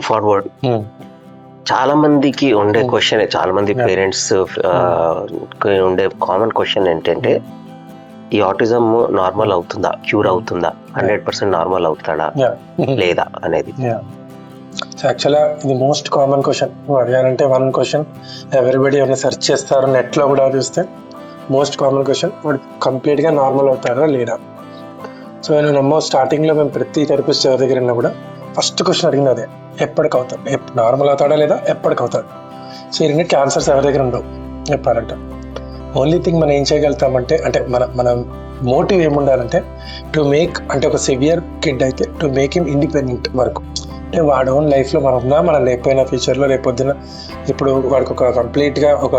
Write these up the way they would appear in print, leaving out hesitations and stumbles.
Moving forward, చాలా మందికి ఉండే క్వశ్చన్, చాలా మంది పేరెంట్స్ ఉండే కామన్ క్వశ్చన్ ఏంటంటే, ఈ ఆటిజం నార్మల్ అవుతుందా, క్యూర్ అవుతుందా, 100% నార్మల్ అవుతాడా లేదా అనేది. సో యాక్చువల్గా ఇది మోస్ట్ కామన్ క్వశ్చన్. నువ్వు అడిగానంటే వన్ క్వశ్చన్ ఎవరిబడి ఏమైనా సెర్చ్ చేస్తారు నెట్లో కూడా చూస్తే, మోస్ట్ కామన్ క్వశ్చన్, వాడు కంప్లీట్గా నార్మల్ అవుతారా లేదా. సో నేను స్టార్టింగ్లో మేము ప్రతి థెరపిస్ట్ ఎవరి దగ్గర కూడా ఫస్ట్ క్వశ్చన్ అడిగింది అదే, ఎప్పటికి అవుతాడు, నార్మల్ అవుతాడా లేదా, ఎప్పటికి అవుతాడు. సో ఈ రెండింటికి ఆన్సర్స్ ఎవరి దగ్గర ఉండవు చెప్పాలంటే. ఓన్లీ థింగ్ మనం ఏం చేయగలుగుతామంటే, అంటే మన మోటివ్ ఏముండాలంటే టు మేక్, అంటే ఒక సివియర్ కిడ్ అయితే టు మేక్ హిమ్ ఇండిపెండెంట్ వరకు. అంటే వాడు ఓన్ లైఫ్లో మనం ఉన్నా, మనం లేకపోయినా ఫ్యూచర్లో రేపొద్దున, ఇప్పుడు వాడికి ఒక కంప్లీట్గా ఒక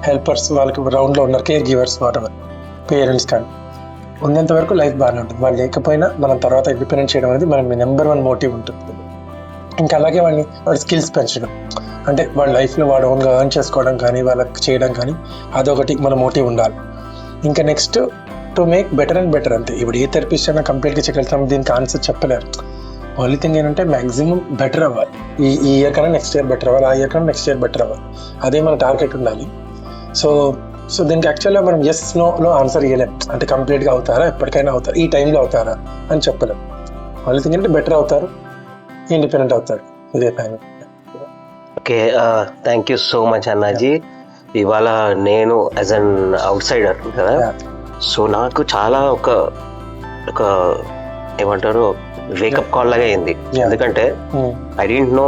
హెల్పర్స్ వాళ్ళకి రౌండ్లో ఉన్నారు, కేర్ గివర్స్ వాటెవర్, పేరెంట్స్ కానీ ఉన్నంత వరకు లైఫ్ బాగానే ఉంటుంది. వాళ్ళు లేకపోయినా మనం తర్వాత ఇండిపెండెంట్ చేయడం అనేది మన నెంబర్ 1 మోటివ్ ఉంటుంది. ఇంకా అలాగే వాడి స్కిల్స్ పెంచడం, అంటే వాళ్ళ లైఫ్లో వాడు ఓన్గా ఎర్న్ చేసుకోవడం కానీ, వాళ్ళకి చేయడం కానీ, అదొకటి మన మోటివ్ ఉండాలి. ఇంకా next to make better and better. అంతే. ఇప్పుడు ఏ థెరపిస్ట్ అయినా కంప్లీట్గా చేయగలుగుతాం దీనికి ఆన్సర్ చెప్పలేరు. ఓన్లీ థింగ్ ఏంటంటే మ్యాక్సిమం బెటర్ అవ్వాలి. ఈ ఇయర్ కన్నా నెక్స్ట్ ఇయర్ బెటర్ అవ్వాలి, ఆ ఇయర్ కన్నా నెక్స్ట్ ఇయర్ బెటర్ అవ్వాలి, అదే మన టార్గెట్ ఉండాలి. సో దీనికి యాక్చువల్గా మనం ఎస్ నోలో ఆన్సర్ ఇవ్వలేం. అంటే కంప్లీట్గా అవుతారా, ఎప్పటికైనా అవుతారు, ఈ టైంలో అవుతారా అని చెప్పలేం. ఓన్లీ థింగ్ అంటే బెటర్ అవుతారు, ఇండిపెండెంట్ అవుతారు, ఇదే time. Okay, thank you so much అన్నాజీ. ఇవాళ నేను యాజ్ అన్ అవుట్ సైడర్ కదా, సో నాకు చాలా ఒక ఏమంటారు వేకప్ కాల్ లాగా అయింది. ఎందుకంటే I don't know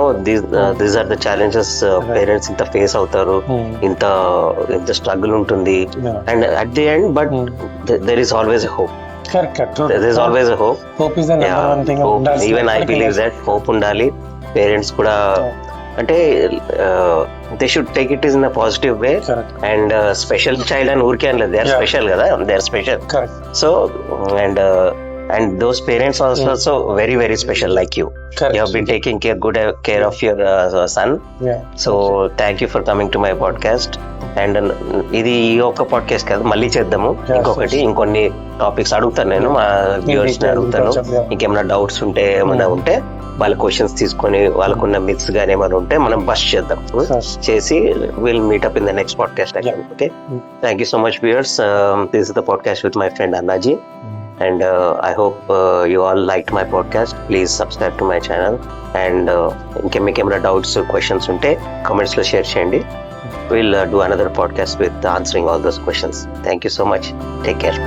these are the challenges parents ఇంత ఫేస్ అవుతారు, ఇంత స్ట్రగుల్ ఉంటుంది. And at the end but there is always a hope. There is always a hope. Hope is the number one thing. Even I believe that hope ఉండాలి. Parents కూడా అంటే they should take it in a positive way. And special child అని ఊరికే అనలేదు, they are special కదా, they are special. So and those parents also very very special like you. Correct. You have been taking good care of your son. So thank you for coming to my podcast. And ఇది ఒక podcast కాదు, మళ్ళీ చేద్దాము ఇంకొకటి. ఇంకొన్ని topics అడుగుతాను నేను, మా వ్యూవర్స్ ని అడుగుతాను. ఇంకేమైనా డౌట్స్ ఉంటే ఏమైనా ఉంటే వాళ్ళ క్వశ్చన్స్ తీసుకొని, వాళ్ళకున్న మిత్స్ గానీ ఏమైనా ఉంటే మనం బస్ట్ చేద్దాం, చేసి will meet up in the next podcast. Okay, thank you so much viewers. This is the podcast with my friend అన్నాజీ. And I hope you all liked my podcast. Please subscribe to my channel. And మీకు ఏమైనా doubts, questions ఉంటే comments లో share చేయండి. We'll do another podcast with answering all those questions. Thank you so much. Take care.